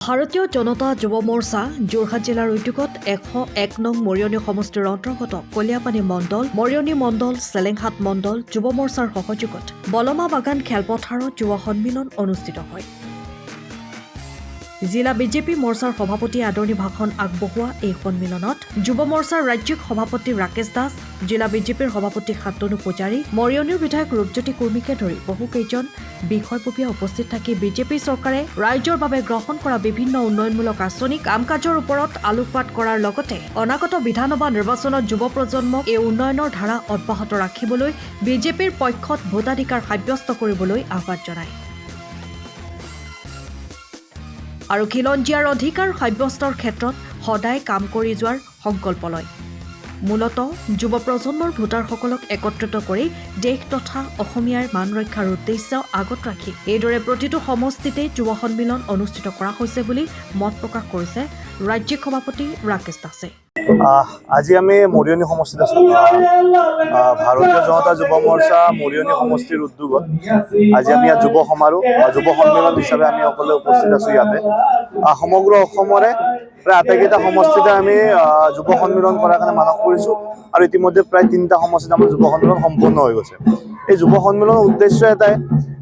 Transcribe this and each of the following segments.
ভাৰতীয় জনতা যুৱ মৰ্চা যোৰহাট জিলাৰ উদ্যোগত 101 নং মৰিয়নি সমষ্টিৰ অন্তৰ্গত কলিয়াপানী মণ্ডল, মৰিয়নি মণ্ডল, চেলেংহাট মণ্ডল যুৱ মৰ্চাৰ সহযোগত বলমা বাগান খেলপথাৰত যুৱ সন্মিলন অনুষ্ঠিত হয়। জিলা বিজেপি মৰ্চাৰ সভাপতি আদৰণি ভাষণ আগবঢ়োৱা এই সন্মিলনত যুৱ মৰ্চাৰ ৰাজ্যিক সভাপতি ৰাকেশ দাস, জিলা বিজেপিৰ সভাপতি শান্তনু পূজাৰী, মৰিয়নিৰ বিধায়ক ৰূপজ্যোতি কুৰ্মীকে ধৰি বহুকেইজন বিষয়ববীয়া উপস্থিত থাকি বিজেপি চৰকাৰে ৰাইজৰ বাবে গ্ৰহণ কৰা বিভিন্ন উন্নয়নমূলক আঁচনি কাম কাজৰ ওপৰত আলোকপাত কৰাৰ লগতে অনাগত বিধানসভা নিৰ্বাচনত যুৱ প্ৰজন্মক এই উন্নয়নৰ ধাৰা অব্যাহত ৰাখিবলৈ বিজেপিৰ পক্ষত ভোটাধিকাৰ সাব্যস্ত কৰিবলৈ আহ্বান জনায় আৰু খিলঞ্জীয়াৰ অধিকাৰ সাব্যস্তৰ ক্ষেত্ৰত সদায় কাম কৰি যোৱাৰ সংকল্প লয়। মূলতঃ যুৱ প্ৰজন্মৰ ভোটাৰসকলক একত্ৰিত কৰি দেশ তথা অসমীয়াৰ মান ৰক্ষাৰ উদ্দেশ্য আগত ৰাখি এইদৰে প্ৰতিটো সমষ্টিতে যুৱ সন্মিলন অনুষ্ঠিত কৰা হৈছে বুলি মত প্ৰকাশ কৰিছে ৰাজ্যিক সভাপতি ৰাকেশ দাসে। আজি আমি মৰিয়নি সমষ্টিত আছো। ভাৰতীয় জনতা যুৱ মৰ্চা মৰিয়নি সমষ্টিৰ উদ্যোগত আজি আমি ইয়াত যুৱ সমাৰোহ যুৱ সন্মিলন হিচাপে আমি সকলোৱে উপস্থিত আছো। ইয়াতে সমগ্ৰ অসমৰে প্ৰায় আটাইকেইটা সমষ্টিতে আমি যুৱ সন্মিলন কৰাৰ কাৰণে মানস কৰিছো আৰু ইতিমধ্যে প্ৰায় 3টা সমষ্টিত আমাৰ যুৱ সন্মিলন সম্পূৰ্ণ হৈ গৈছে। এই যুৱ সন্মিলনৰ উদ্দেশ্য এটাই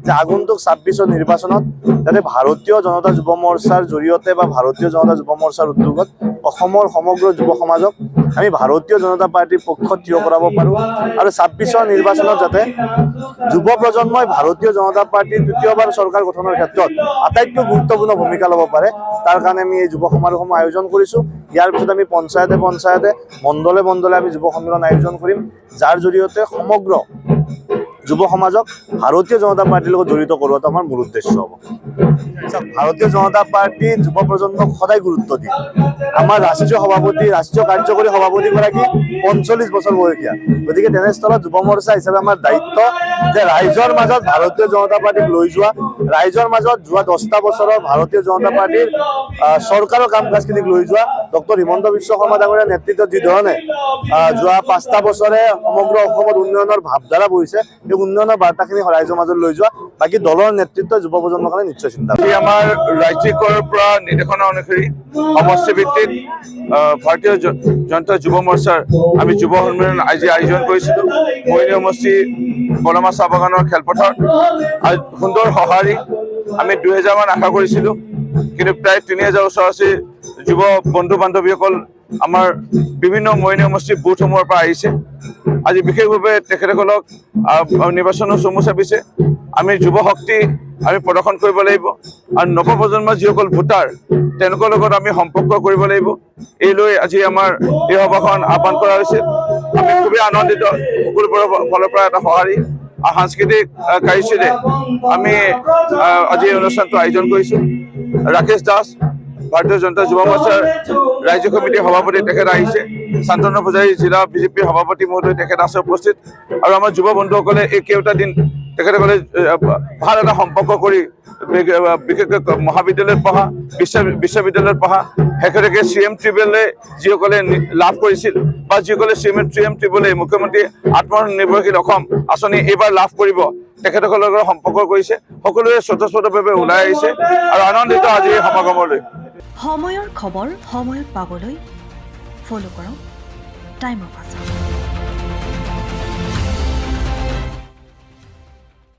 যে আগন্তুক 26ৰ নিৰ্বাচনত যাতে ভাৰতীয় জনতা যুৱ মৰ্চাৰ জৰিয়তে বা ভাৰতীয় জনতা যুৱ মৰ্চাৰ উদ্যোগত অসমৰ সমগ্ৰ যুৱ সমাজক আমি ভাৰতীয় জনতা পাৰ্টিৰ পক্ষত থিয় কৰাব পাৰোঁ আৰু 26ৰ নিৰ্বাচনত যাতে যুৱ প্ৰজন্মই ভাৰতীয় জনতা পাৰ্টিৰ তৃতীয়বাৰ চৰকাৰ গঠনৰ ক্ষেত্ৰত আটাইতকৈ গুৰুত্বপূৰ্ণ ভূমিকা ল'ব পাৰে। তাৰ কাৰণে আমি এই যুৱ সমাৰোহসমূহ আয়োজন কৰিছোঁ। ইয়াৰ পিছত আমি পঞ্চায়তে মণ্ডলে মণ্ডলে আমি যুৱ সন্মিলন আয়োজন কৰিম, যাৰ জৰিয়তে সমগ্ৰ যুৱ সমাজক ভাৰতীয় জনতা পাৰ্টিৰ লগত জড়িত কৰোৱাটো আমাৰ মূল উদ্দেশ্য হ'ব। ভাৰতীয় জনতা পাৰ্টি যুৱ প্ৰজন্মক সদায় গুৰুত্ব দিয়ে। আমাৰ ৰাষ্ট্ৰীয় সভাপতি, ৰাষ্ট্ৰীয় কাৰ্যকৰী সভাপতিগৰাকী 45 বছৰ বয়সীয়া। গতিকে তেনেস্থলত যুৱ মৰ্চা হিচাপে আমাৰ দায়িত্ব যে ৰাইজৰ মাজত ভাৰতীয় জনতা পাৰ্টিক লৈ যোৱা, ৰাইজৰ মাজত যোৱা 10টা বছৰৰ ভাৰতীয় জনতা পাৰ্টিৰ চৰকাৰৰ কাম কাজখিনিক লৈ যোৱা। ডক্টৰ হিমন্ত বিশ্ব শৰ্মা ডাঙৰীয়াৰ নেতৃত্বত যি ধৰণে যোৱা 5টা বছৰে সমগ্ৰ অসমত উন্নয়নৰ ভাৱধাৰা বহিছে, এই উন্নয়নৰ বাৰ্তাখিনি ৰাইজৰ মাজত লৈ যোৱা। বাকী দলৰ নেতৃত্ব যুৱ প্ৰজন্মৰ কাৰণে নিশ্চয় চিন্তা। আমাৰ ৰাজ্যিকৰ পৰা নিৰ্দেশনা অনুসৰি সমষ্টি ভিত্তিক ভাৰতীয় জনতা যুৱ মৰ্চাৰ আমি যুৱ সন্মিলন আজি আয়োজন কৰিছিলোঁ। মৰিয়নি সমষ্টি বলমা চাহ বাগানৰ খেলপথাৰত সুন্দৰ সঁহাৰি আমি 2000 মান আশা কৰিছিলোঁ, কিন্তু প্ৰায় 3000 ওচৰা-ওচৰি যুৱ বন্ধু বান্ধৱীসকল আমাৰ বিভিন্ন মৰিয়নি সমষ্টিৰ বুথসমূহৰ পৰা আহিছে। আজি বিশেষভাৱে তেখেতসকলক নিৰ্বাচনৰ চমু চাপিছে। আমি যুৱ শক্তি আমি প্ৰদৰ্শন কৰিব লাগিব আৰু নৱপ্ৰজন্মৰ যিসকল ভোটাৰ তেওঁলোকৰ লগত আমি সম্পৰ্ক কৰিব লাগিব। এই লৈ আজি আমাৰ এই সভাখন আহ্বান কৰা হৈছে। আমি খুবেই আনন্দিত, সকলোৰে ফালৰ পৰা এটা সঁহাৰি আৰু সাংস্কৃতিক কাৰ্যসূচীৰে আমি আজি এই অনুষ্ঠানটো আয়োজন কৰিছোঁ। ৰাকেশ দাস ভাৰতীয় জনতা যুৱ মৰ্চাৰ ৰাজ্য কমিটিৰ সভাপতি তেখেত আহিছে। শান্তনু পূজাৰী জিলা বিজেপিৰ সভাপতি মহোদয় তেখেত আছে উপস্থিত আৰু আমাৰ যুৱ বন্ধুসকলে এই কেইটা দিন তেখেতসকলে ভাল এটা সম্পৰ্ক কৰি বিশেষকৈ মহাবিদ্যালয়ত পঢ়া, বিশ্ববিদ্যালয়ত পঢ়া শেষলৈকে CM ট্ৰিবিউনেলে যিসকলে লাভ কৰিছিল বা যিসকলে CM ট্ৰিবিউনেলে মুখ্যমন্ত্ৰী আত্মনিৰ্ভৰশীল অসম আঁচনি এইবাৰ লাভ কৰিব, তেখেতসকলৰ লগত সম্পৰ্ক কৰিছে। সকলোৱে স্বতঃস্ফূৰ্তভাৱে ওলাই আহিছে আৰু আনন্দিত আজি এই সমাগমলৈ। সময়ৰ খবৰ সময়ত পাবলৈ ফ'ল' কৰক টাইম অফ আছাম।